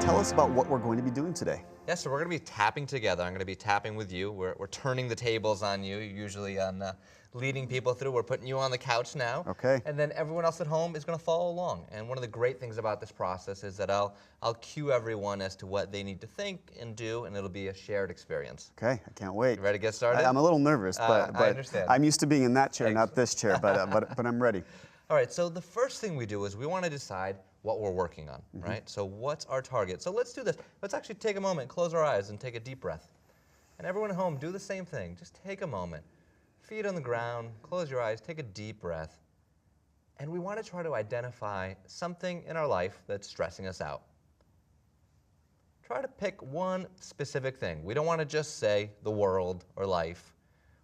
tell us about what we're going to be doing today. Yeah, so we're going to be tapping together. I'm going to be tapping with you. We're turning the tables on you, usually on leading people through. We're putting you on the couch now. Okay. And then everyone else at home is going to follow along. And one of the great things about this process is that I'll cue everyone as to what they need to think and do, and it'll be a shared experience. Okay, I can't wait. You ready to get started? I'm a little nervous, but I understand. I'm used to being in that chair, not this chair, but I'm ready. All right, so the first thing we do is we want to decide what we're working on, right? So what's our target? So let's do this. Let's actually take a moment, close our eyes, and take a deep breath. And everyone at home, do the same thing. Just take a moment. Feet on the ground, close your eyes, take a deep breath. And we want to try to identify something in our life that's stressing us out. Try to pick one specific thing. We don't want to just say the world or life.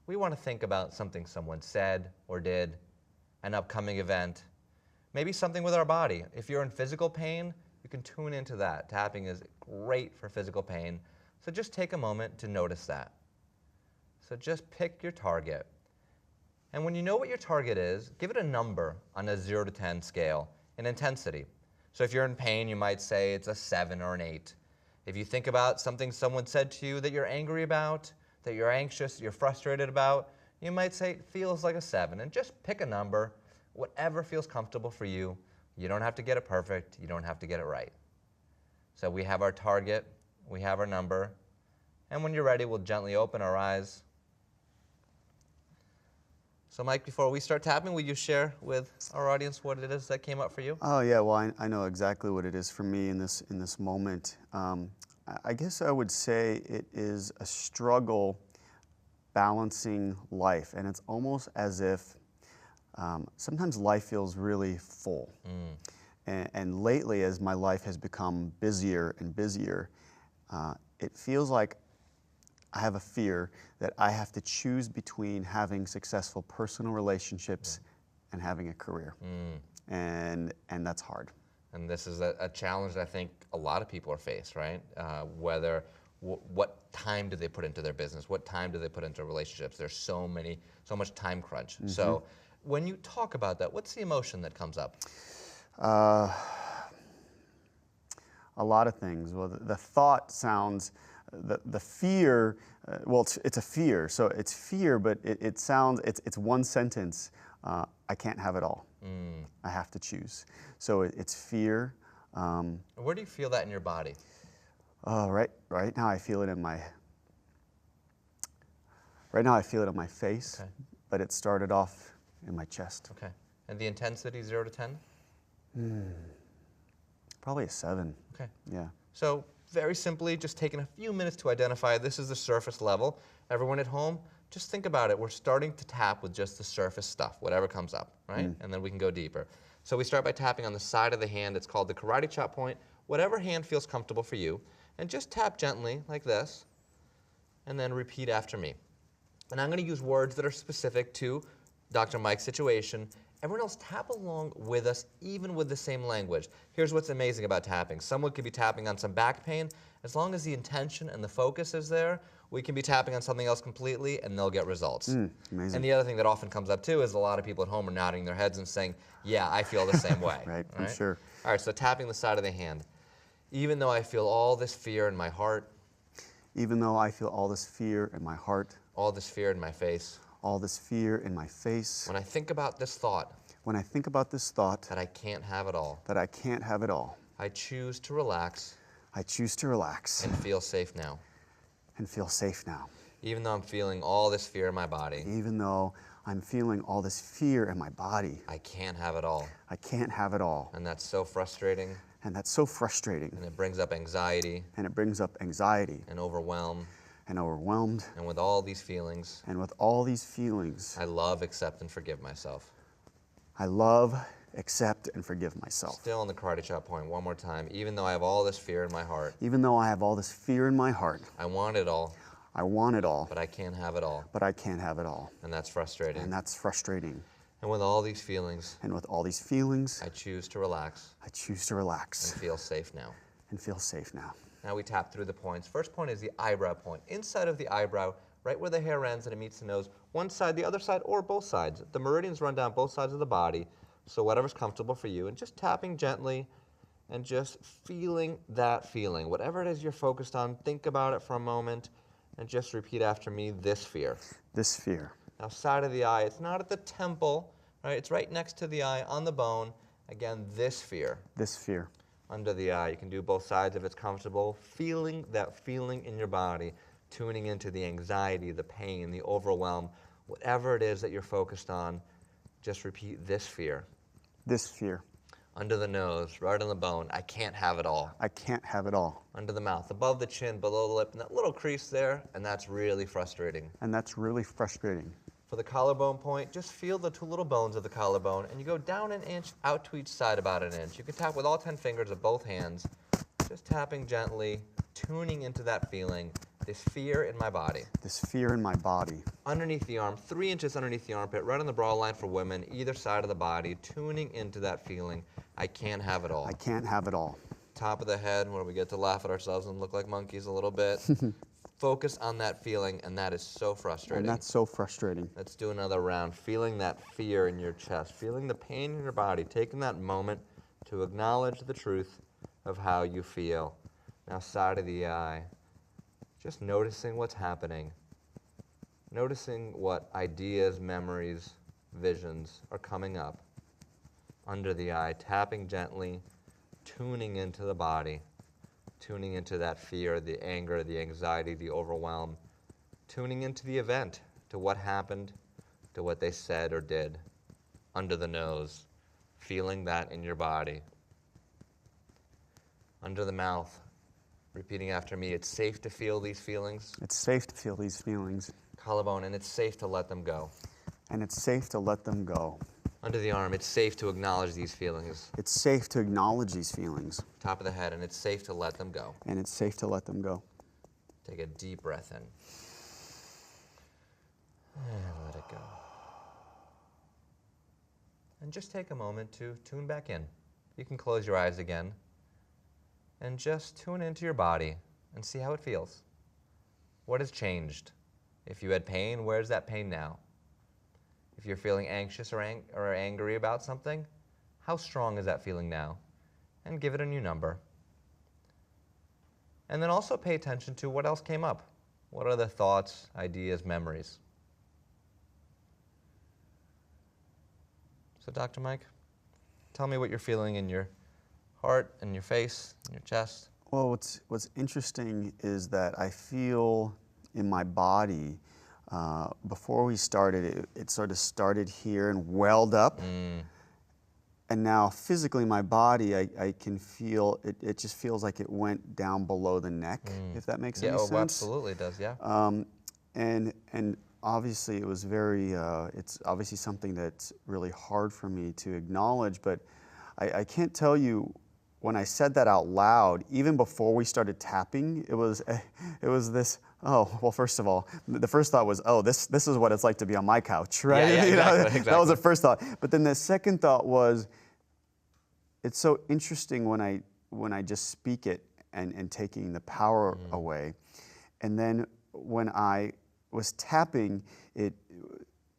We want to think about something someone said or did, an upcoming event, maybe something with our body. If you're in physical pain, you can tune into that. Tapping is great for physical pain. So just take a moment to notice that. So just pick your target. And when you know what your target is, give it a number on a 0 to 10 scale in intensity. So if you're in pain, you might say it's a 7 or an 8. If you think about something someone said to you that you're angry about, that you're anxious, you're frustrated about, you might say it feels like a 7. And just pick a number, whatever feels comfortable for you. You don't have to get it perfect. You don't have to get it right. So we have our target. We have our number. And when you're ready, we'll gently open our eyes. So Mike, before we start tapping, will you share with our audience what it is that came up for you? Oh yeah, well I know exactly what it is for me in this moment. I guess I would say it is a struggle balancing life, and it's almost as if sometimes life feels really full. And lately, as my life has become busier and busier, it feels like I have a fear that I have to choose between having successful personal relationships and having a career. And that's hard. And this is a challenge that I think a lot of people are faced, right? What time do they put into their business? What time do they put into relationships? There's so much time crunch. So when you talk about that, what's the emotion that comes up? A lot of things. Well, the thought sounds, the fear, well, it's a fear. So it's fear, but it sounds, it's one sentence. I can't have it all. I have to choose. So it's fear. Where do you feel that in your body? Right now I feel it in my face, okay. But it started off in my chest. Okay. And the intensity, 0 to 10? Probably a 7. Okay. Yeah. So very simply, just taking a few minutes to identify this is the surface level. Everyone at home, just think about it. We're starting to tap with just the surface stuff, whatever comes up, right? And then we can go deeper. So we start by tapping on the side of the hand. It's called the karate chop point. Whatever hand feels comfortable for you. And just tap gently like this, and then repeat after me. And I'm going to use words that are specific to Dr. Mike's situation. Everyone else tap along with us, even with the same language. Here's what's amazing about tapping. Someone could be tapping on some back pain. As long as the intention and the focus is there, we can be tapping on something else completely, and they'll get results. Amazing. And the other thing that often comes up, too, is a lot of people at home are nodding their heads and saying, yeah, I feel the same way. Right, I'm sure. All right, so tapping the side of the hand. Even though I feel all this fear in my heart. Even though I feel all this fear in my heart. All this fear in my face. All this fear in my face. When I think about this thought. When I think about this thought. That I can't have it all. That I can't have it all. I choose to relax. I choose to relax. And feel safe now. And feel safe now. Even though I'm feeling all this fear in my body. Even though I'm feeling all this fear in my body. I can't have it all. I can't have it all. And that's so frustrating. And that's so frustrating. And it brings up anxiety. And it brings up anxiety. And overwhelm. And overwhelmed. And with all these feelings. And with all these feelings. I love, accept, and forgive myself. I love, accept, and forgive myself. Still on the karate chop point, one more time. Even though I have all this fear in my heart. Even though I have all this fear in my heart. I want it all. I want it all. But I can't have it all. But I can't have it all. And that's frustrating. And that's frustrating. And with all these feelings. And with all these feelings. I choose to relax. I choose to relax. And feel safe now. And feel safe now. Now we tap through the points. First point is the eyebrow point. Inside of the eyebrow, right where the hair ends and it meets the nose, one side, the other side, or both sides. The meridians run down both sides of the body, so whatever's comfortable for you. And just tapping gently and just feeling that feeling. Whatever it is you're focused on, think about it for a moment and just repeat after me, this fear. This fear. Now, side of the eye, it's not at the temple, right? It's right next to the eye on the bone. Again, this fear. This fear. Under the eye. You can do both sides if it's comfortable. Feeling that feeling in your body, tuning into the anxiety, the pain, the overwhelm, whatever it is that you're focused on, just repeat this fear. This fear. Under the nose, right on the bone, I can't have it all. I can't have it all. Under the mouth, above the chin, below the lip, and that little crease there, and that's really frustrating. And that's really frustrating. For the collarbone point, just feel the two little bones of the collarbone, and you go down an inch, out to each side about an inch. You can tap with all 10 fingers of both hands, just tapping gently, tuning into that feeling, this fear in my body. This fear in my body. Underneath the arm, 3 inches underneath the armpit, right on the bra line for women, either side of the body, tuning into that feeling. I can't have it all. I can't have it all. Top of the head, where we get to laugh at ourselves and look like monkeys a little bit. Focus on that feeling, and that is so frustrating. And that's so frustrating. Let's do another round. Feeling that fear in your chest, feeling the pain in your body, taking that moment to acknowledge the truth of how you feel. Now, side of the eye, just noticing what's happening. Noticing what ideas, memories, visions are coming up. Under the eye, tapping gently, tuning into the body, tuning into that fear, the anger, the anxiety, the overwhelm, tuning into the event, to what happened, to what they said or did. Under the nose, feeling that in your body. Under the mouth, repeating after me, it's safe to feel these feelings. It's safe to feel these feelings. Collarbone, and it's safe to let them go. And it's safe to let them go. Under the arm, it's safe to acknowledge these feelings. It's safe to acknowledge these feelings. Top of the head, and it's safe to let them go. And it's safe to let them go. Take a deep breath in. And let it go. And just take a moment to tune back in. You can close your eyes again and just tune into your body and see how it feels. What has changed? If you had pain, where's that pain now? If you're feeling anxious or angry about something, how strong is that feeling now? And give it a new number. And then also pay attention to what else came up. What are the thoughts, ideas, memories? So, Dr. Mike, tell me what you're feeling in your heart, in your face, in your chest. Well, what's interesting is that I feel in my body, before we started, it sort of started here and welled up. And now physically my body, I can feel, it just feels like it went down below the neck, if that makes any sense. Yeah, absolutely it does, yeah. And obviously it was very, it's obviously something that's really hard for me to acknowledge, but I can't tell you, when I said that out loud, even before we started tapping, it was this, oh, well, first of all, the first thought was, oh, this is what it's like to be on my couch, right? Yeah, exactly. That was the first thought. But then the second thought was, it's so interesting when I just speak it and taking the power away. And then when I was tapping it,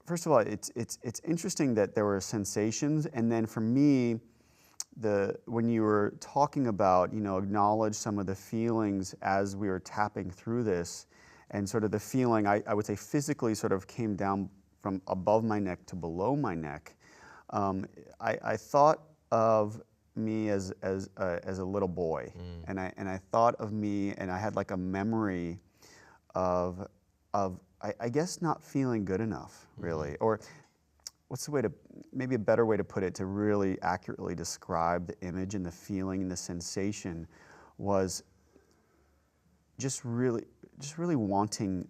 first of all, it's interesting that there were sensations, and then for me, when you were talking about, acknowledge some of the feelings as we were tapping through this, and sort of the feeling, I would say physically sort of came down from above my neck to below my neck. I thought of me as a little boy, and I thought of me, and I had like a memory of I guess not feeling good enough, really, or what's the way to, maybe a better way to put it, to really accurately describe the image and the feeling and the sensation was just really wanting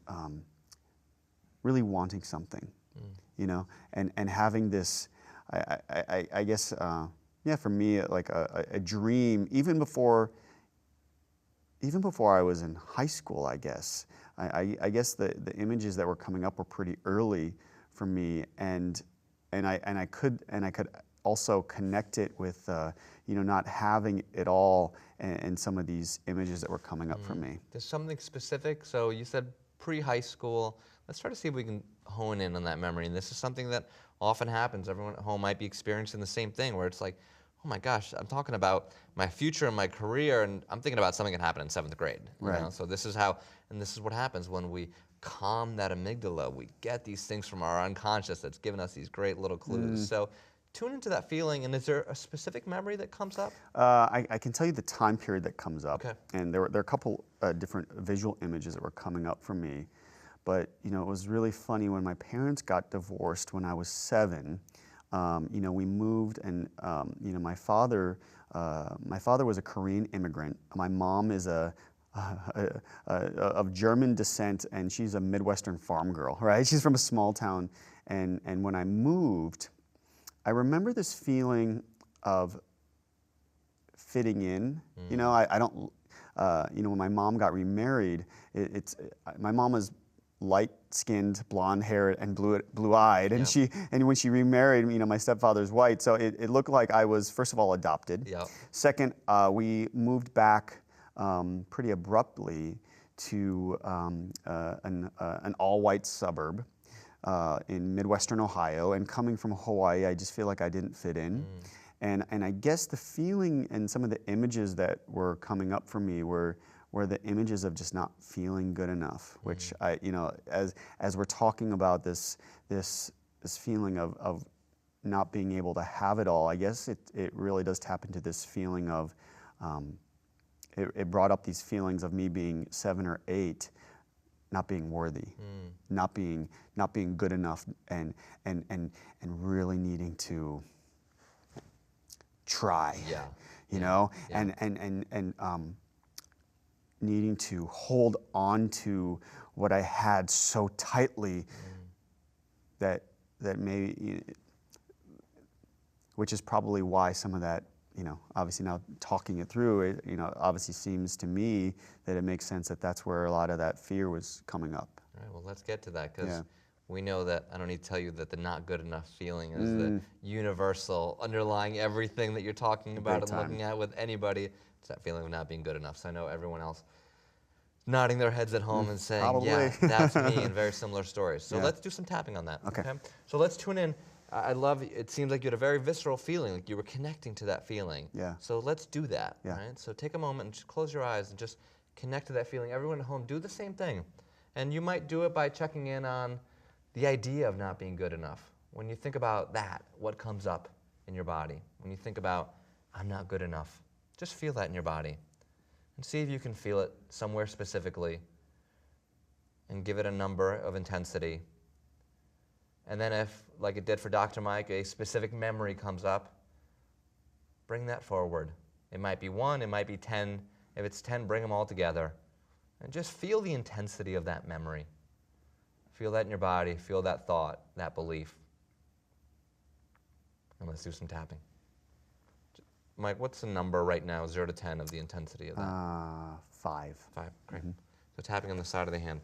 something, and having this, I guess, for me, like a dream, even before I was in high school, I guess. I guess the images that were coming up were pretty early for me, and I could also connect it with not having it all, and some of these images that were coming up for me. There's something specific. So you said pre-high school. Let's try to see if we can hone in on that memory. And this is something that often happens. Everyone at home might be experiencing the same thing, where it's like, oh my gosh, I'm talking about my future and my career, and I'm thinking about something that happened in 7th grade. You Right. know? So this is how, and this is what happens when we calm that amygdala. We get these things from our unconscious that's giving us these great little clues. So tune into that feeling, and is there a specific memory that comes up? I can tell you the time period that comes up, Okay. and there are a couple different visual images that were coming up for me. But you know, it was really funny when my parents got divorced when I was 7. You know, we moved, and you know, my father was a Korean immigrant. My mom is of German descent, and she's a Midwestern farm girl, right? She's from a small town, and when I moved, I remember this feeling of fitting in. You know, I don't. You know, when my mom got remarried, my mom was light-skinned, blonde-haired, and blue-eyed, and Yep. when she remarried, you know, my stepfather's white, so it looked like I was, first of all, adopted. Yep. Second, we moved back pretty abruptly to an all-white suburb in Midwestern Ohio, and coming from Hawaii, I just feel like I didn't fit in. And I guess the feeling and some of the images that were coming up for me were the images of just not feeling good enough, which I, you know, as we're talking about this feeling of not being able to have it all, I guess it really does tap into this feeling of, it brought up these feelings of me being 7 or 8, not being worthy, not being good enough, and really needing to try, Yeah. you know, and needing to hold on to what I had so tightly that maybe, which is probably why some of that, you know, obviously now talking it through, it, you know, obviously seems to me that it makes sense that that's where a lot of that fear was coming up. All right, well, let's get to that, because we know that, I don't need to tell you that the not good enough feeling is the universal underlying everything that you're talking about and looking at with anybody. It's that feeling of not being good enough. So I know everyone else nodding their heads at home and saying, Probably. yeah, that's me, and very similar stories. So Yeah. let's do some tapping on that. Okay. So let's tune in. I love, it seems like you had a very visceral feeling, like you were connecting to that feeling. Yeah. So let's do that, Yeah. right? So take a moment and just close your eyes and just connect to that feeling. Everyone at home, do the same thing. And you might do it by checking in on the idea of not being good enough. When you think about that, what comes up in your body? When you think about, I'm not good enough, just feel that in your body. And see if you can feel it somewhere specifically, and give it a number of intensity. And then if, like it did for Dr. Mike, a specific memory comes up, bring that forward. It might be 1, it might be 10. If it's 10, bring them all together. And just feel the intensity of that memory. Feel that in your body, feel that thought, that belief. And let's do some tapping. Mike, what's the number right now, 0 to 10, of the intensity of that? 5. 5, great. So tapping on the side of the hand.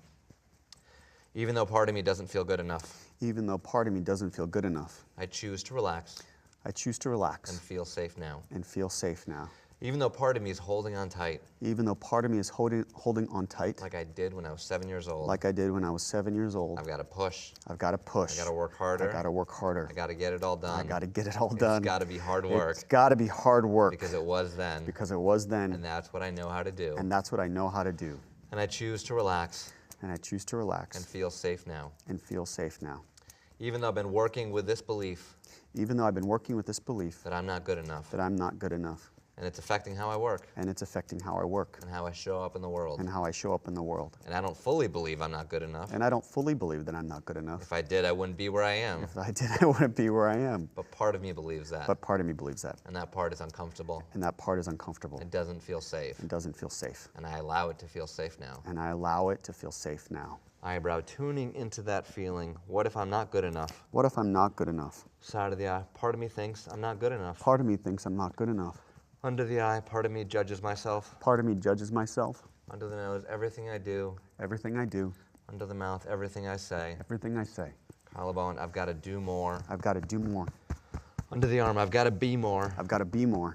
Even though part of me doesn't feel good enough, Even though part of me doesn't feel good enough, I choose to relax I choose to relax and feel safe now. and feel safe now. Even though part of me is holding on tight, Even though part of me is holding on tight, like I did when I was 7 years old, like I did when I was 7 years old, I've got to push, I've got to push. I got to work harder, I got to work harder. I got to get it all done. I got to get it all done. It's got to be hard work. It's got to be hard work. Because it was then, Because it was then, and that's what I know how to do. and that's what I know how to do. And I choose to relax And I choose to relax and feel safe now. and feel safe now. Even though I've been working with this belief Even though I've been working with this belief that I'm not good enough, that I'm not good enough, and it's affecting how I work and it's affecting how I work and how I show up in the world. and how I show up in the world. And I don't fully believe I'm not good enough. And I don't fully believe that I'm not good enough. If I did, I wouldn't be where I am. If I did, I wouldn't be where I am. But part of me believes that. But part of me believes that. And that part is uncomfortable. And that part is uncomfortable. It doesn't feel safe. It doesn't feel safe. And I allow it to feel safe now. And I allow it to feel safe now. Eyebrow tuning into that feeling. What if I'm not good enough? What if I'm not good enough? Side of the eye. Part of me thinks I'm not good enough. Part of me thinks I'm not good enough. Under the eye, part of me judges myself. Part of me judges myself. Under the nose, everything I do. Everything I do, Under the mouth, everything I say. everything I say. Collarbone, I've got to do more. I've got to do more. Under the arm, I've got to be more. I've got to be more.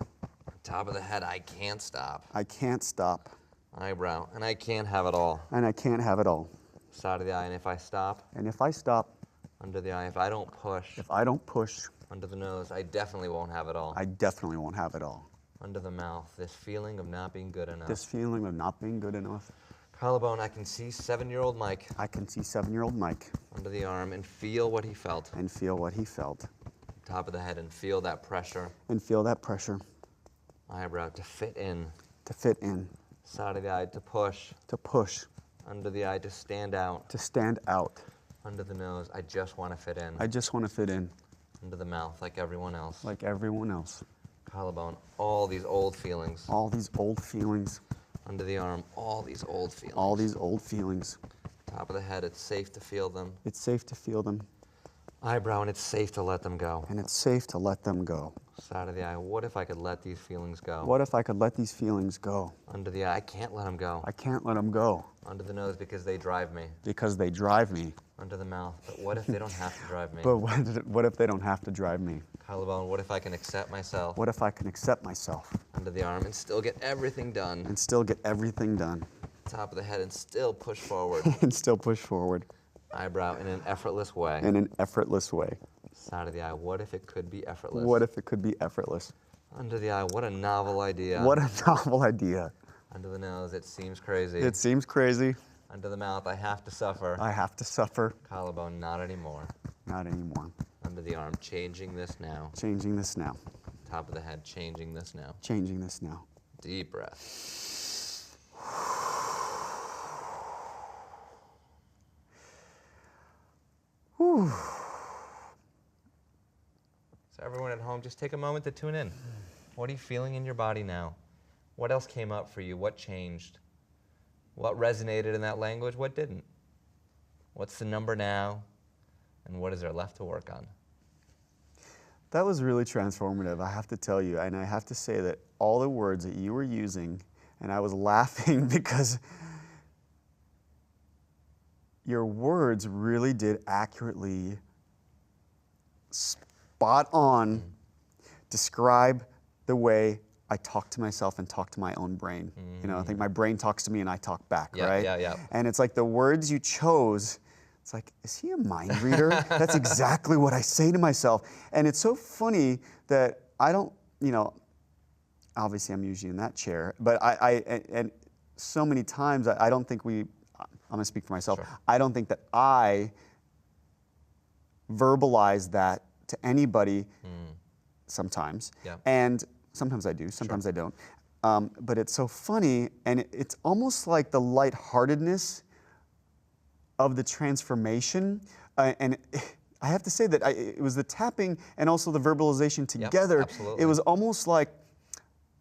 Top of the head, I can't stop. I can't stop. Eyebrow, and I can't have it all. And I can't have it all. Side of the eye, and if I stop, And if I stop, under the eye, if I don't push, if I don't push, Under the nose, I definitely won't have it all. I definitely won't have it all. Under the mouth, this feeling of not being good enough. This feeling of not being good enough. Collarbone, I can see 7-year-old Mike. I can see 7-year-old Mike. Under the arm and feel what he felt. And feel what he felt. Top of the head and feel that pressure. And feel that pressure. Eyebrow to fit in. To fit in. Side of the eye to push. To push. Under the eye to stand out. To stand out. Under the nose, I just want to fit in. I just want to fit in. Under the mouth, like everyone else. Like everyone else. Collarbone, all these old feelings. All these old feelings. Under the arm, all these old feelings. All these old feelings. Top of the head, it's safe to feel them. It's safe to feel them. Eyebrow, and it's safe to let them go. And it's safe to let them go. Side of the eye, what if I could let these feelings go? What if I could let these feelings go? Under the eye, I can't let them go. I can't let them go. Under the nose, because they drive me. Because they drive me. Under the mouth, but what if they don't have to drive me? But what if they don't have to drive me? Collarbone, what if I can accept myself? What if I can accept myself? Under the arm and still get everything done. And still get everything done. Top of the head and still push forward. And still push forward. Eyebrow in an effortless way. In an effortless way. Side of the eye, what if it could be effortless? What if it could be effortless? Under the eye, what a novel idea. What a novel idea. Under the nose, it seems crazy. It seems crazy. Under the mouth, I have to suffer. I have to suffer. Collarbone, not anymore. Not anymore. Under the arm, changing this now. Changing this now. Top of the head, changing this now. Changing this now. Deep breath. Whew. So everyone at home, just take a moment to tune in. What are you feeling in your body now? What else came up for you? What changed? What resonated in that language? What didn't? What's the number now? And what is there left to work on? That was really transformative, I have to tell you. And I have to say that all the words that you were using, and I was laughing because your words really did accurately, spot on, describe the way I talk to myself and talk to my own brain. You know, I think my brain talks to me and I talk back, right? Yeah. And it's like the words you chose, it's like, is he a mind reader? That's exactly what I say to myself. And it's so funny that I don't, you know, obviously I'm usually in that chair, but and so many times I don't think I'm gonna speak for myself. Sure. I don't think that I verbalize that to anybody sometimes. Yeah. And sometimes I do, sometimes I don't. But it's so funny, and it's almost like the lightheartedness of the transformation. And I have to say that it was the tapping and also the verbalization together. Absolutely. It was almost like,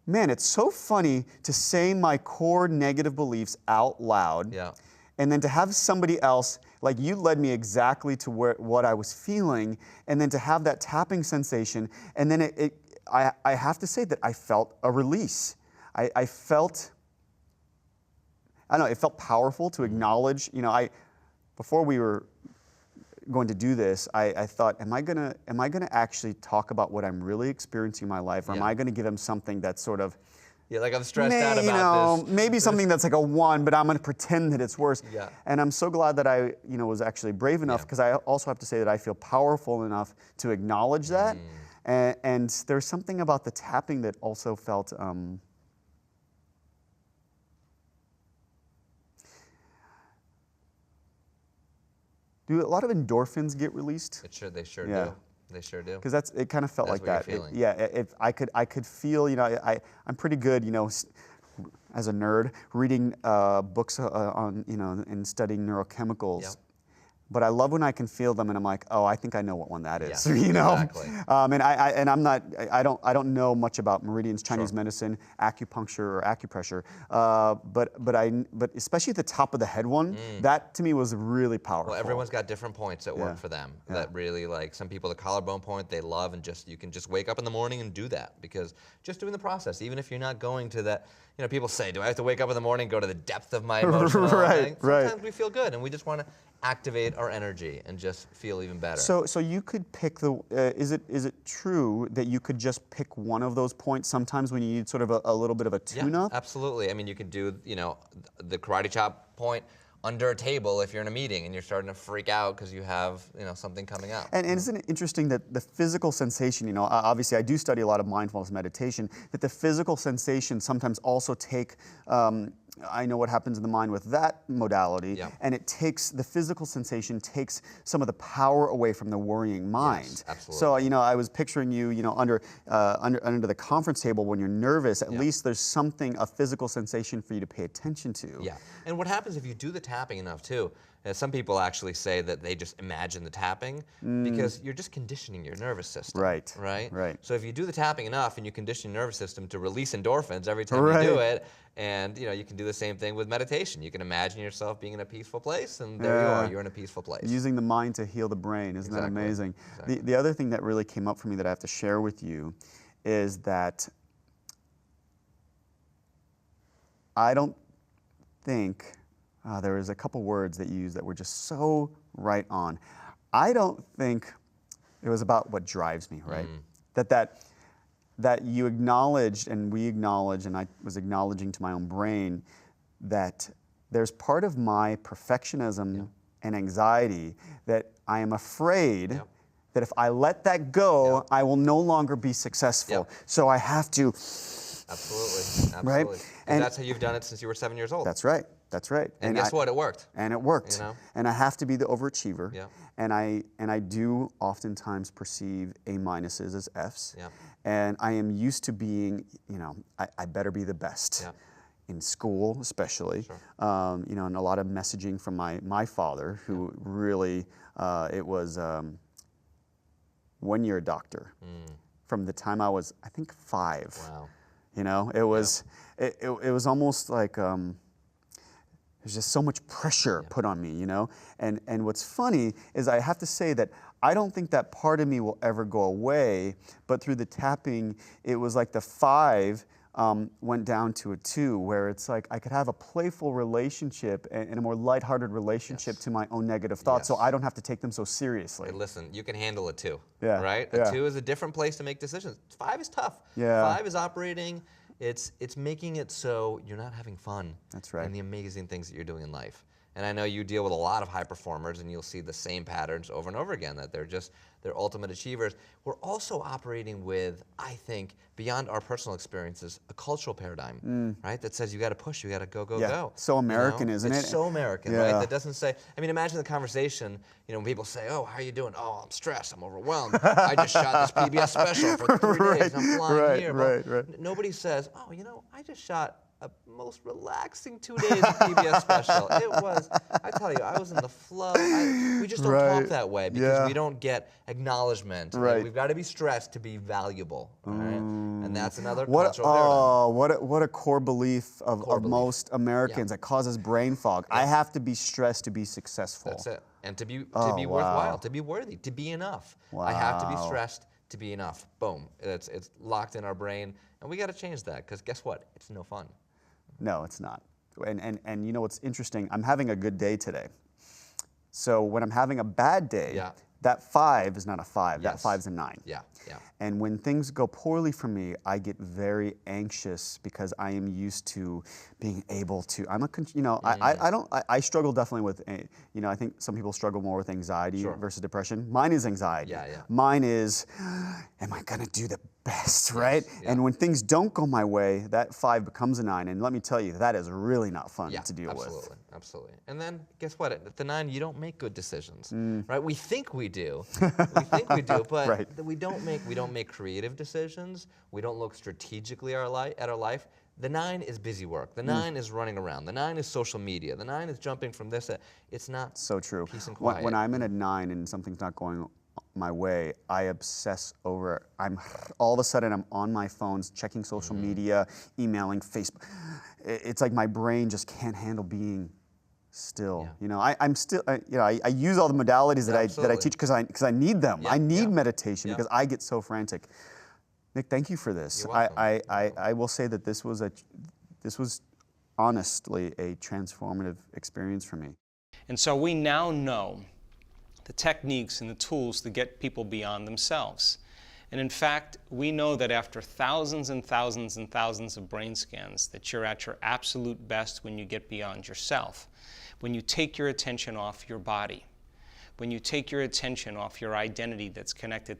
man, it's so funny to say my core negative beliefs out loud. Yeah. And then to have somebody else, like you led me exactly to what I was feeling, and then to have that tapping sensation, and then I have to say that I felt a release. I felt, I don't know, it felt powerful to acknowledge, you know, before we were going to do this, I thought, am I gonna actually talk about what I'm really experiencing in my life, or am I gonna give him something that's sort of, Yeah, like I'm stressed out about this. maybe something that's like a 1, but I'm going to pretend that it's worse. Yeah. And I'm so glad that I, was actually brave enough, because I also have to say that I feel powerful enough to acknowledge that. And there's something about the tapping that also felt, do a lot of endorphins get released? They sure Yeah. do. They sure do. Because it kind of felt That's like what that. you're feeling. If I could feel, I'm pretty good, as a nerd, reading books on, and studying neurochemicals. Yep. But I love when I can feel them, and I'm like, oh, I think I know what one that is. Yeah, exactly. I don't know much about meridians, Chinese medicine, acupuncture, or acupressure. But especially at the top of the head one, that to me was really powerful. Well, everyone's got different points that work for them. That really, like, some people, the collarbone point they love, and you can just wake up in the morning and do that, because just doing the process, even if you're not going to that, people say, do I have to wake up in the morning and go to the depth of my emotional thing? Sometimes we feel good, and we just want to activate our energy and just feel even better. So you could pick is it true that you could just pick one of those points sometimes when you need sort of a little bit of a tune-up? Yeah, absolutely. I mean, you could do, the karate chop point under a table if you're in a meeting and you're starting to freak out because you have something coming up. And isn't it interesting that the physical sensation, obviously I do study a lot of mindfulness meditation, that the physical sensations sometimes also take, I know what happens in the mind with that modality, and the physical sensation takes some of the power away from the worrying mind. Yes, absolutely. So, I was picturing you, under the conference table when you're nervous, at least there's something, a physical sensation for you to pay attention to. Yeah, and what happens if you do the tapping enough too, some people actually say that they just imagine the tapping because you're just conditioning your nervous system. Right. Right? So if you do the tapping enough and you condition your nervous system to release endorphins every time you do it, and you can do the same thing with meditation. You can imagine yourself being in a peaceful place, and there you are, you're in a peaceful place. Using the mind to heal the brain, isn't that amazing? Exactly. The other thing that really came up for me that I have to share with you is that I don't think, there was a couple words that you used that were just so right on. I don't think it was about what drives me, right? That you acknowledged and we acknowledged, and I was acknowledging to my own brain, that there's part of my perfectionism and anxiety that I am afraid that if I let that go, I will no longer be successful. So I have to. Absolutely. Right? And that's how you've done it since you were 7 years old. That's right. And guess what? It worked. And it worked. And I have to be the overachiever. And I do oftentimes perceive A minuses as Fs. And I am used to being, I better be the best. In school, especially, and a lot of messaging from my father, who really, it was, when you're a doctor, from the time I was, I think, 5. Wow. It was, it was almost like, there's just so much pressure put on me, And what's funny is I have to say that I don't think that part of me will ever go away, but through the tapping, it was like the 5 went down to a 2, where it's like I could have a playful relationship and a more lighthearted relationship to my own negative thoughts, so I don't have to take them so seriously. Hey, listen, you can handle a 2, Yeah. right? A 2 is a different place to make decisions. 5 is tough. 5 is operating. It's making it so you're not having fun. That's right. And the amazing things that you're doing in life. And I know you deal with a lot of high performers, and you'll see the same patterns over and over again, that they're ultimate achievers. We're also operating with, I think, beyond our personal experiences, a cultural paradigm, right? That says you got to push, you got to go, go. So American, isn't it? It's so American, right? That doesn't say, imagine the conversation, when people say, oh, how are you doing? Oh, I'm stressed, I'm overwhelmed. I just shot this PBS special for 3 days, I'm flying here. Right. Nobody says, oh, I just shot a most relaxing 2 days of PBS special. It was, I tell you, I was in the flow. We just don't talk that way because we don't get acknowledgement. Right. We've got to be stressed to be valuable, right? And that's another cultural paradigm. What a core belief of most Americans that causes brain fog. I have to be stressed to be successful. That's it. And to be worthwhile, to be worthy, to be enough. I have to be stressed to be enough. Boom. It's locked in our brain, and we got to change that, because guess what? It's no fun. No, it's not. And you know what's interesting? I'm having a good day today. So when I'm having a bad day, that 5 is not a 5. That 5's a 9. Yeah. And when things go poorly for me, I get very anxious because I am used to being able to. I struggle definitely with. I think some people struggle more with anxiety versus depression. Mine is anxiety. Mine is, am I gonna do the best, right? And when things don't go my way, that 5 becomes a 9. And let me tell you, that is really not fun to deal with. Absolutely. And then guess what? At the 9, you don't make good decisions, right? We think we do. But we don't make creative decisions. We don't look strategically at our life. The 9 is busy work. The 9 is running around. The 9 is social media. The 9 is jumping from this. It's not so true. Peace and quiet. When I'm in a 9 and something's not going my way, I obsess over. All of a sudden I'm on my phones, checking social media, emailing, Facebook. It's like my brain just can't handle being still. I'm still. I use all the modalities that I teach because I need them. I need meditation because I get so frantic. Nick, thank you for this. You're welcome. I will say that this was honestly a transformative experience for me. And so we now know the techniques and the tools to get people beyond themselves. And in fact, we know that after thousands and thousands and thousands of brain scans, that you're at your absolute best when you get beyond yourself. when you take your attention off your body, when you take your attention off your identity that's connected